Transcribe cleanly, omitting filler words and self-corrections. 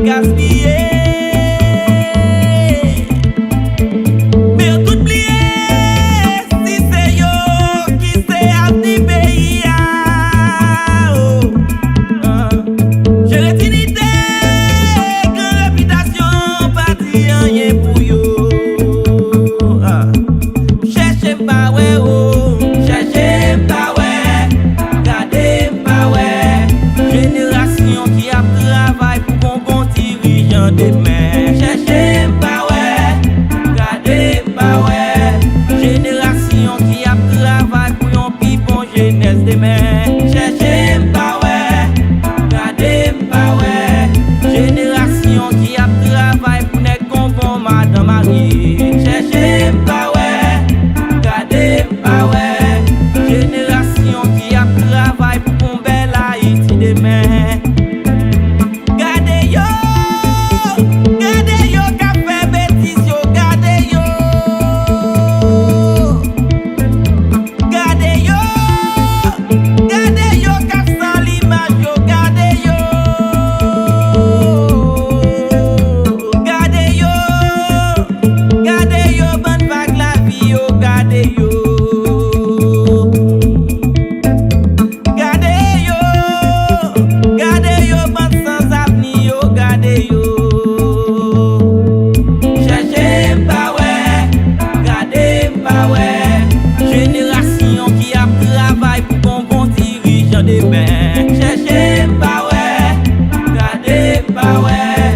gaspiller. Mais tout oublier, si c'est yo qui c'est amené pays. Oh, je retinité, grande réputation, pas dit rien pour yo. Cherchez pas ouais, oh, cherchez pas ouais, gardez pas ouais. Génération qui a travail pour qu'on bon dirigeant demain. Cherchez pas ouais, gardez pas ouais. Génération qui a travail pour un plus bon jeunesse demain. Cherchez pas ouais, gardez pas ouais. Génération qui a travail pour ne qu'on bon madame Marie. Cherchez pas ouais, gardez pas ouais. Génération qui a travail pour qu'on bel Haïti demain. Gardez yo qu'a fait bêtise yo, gardez yo. Gardez yo qu'a sans l'image yo, gardez yo. Gardez yo, bonne vague la vie yo, gardez yo. Gardez yo, bonne sans avenir yo, gardez yo. Cherchez pas ouais, gardez pas ouais. Génération qui a travail pour qu'on bon dirigeant demain. Cherchez pas ouais, gardez pas ouais.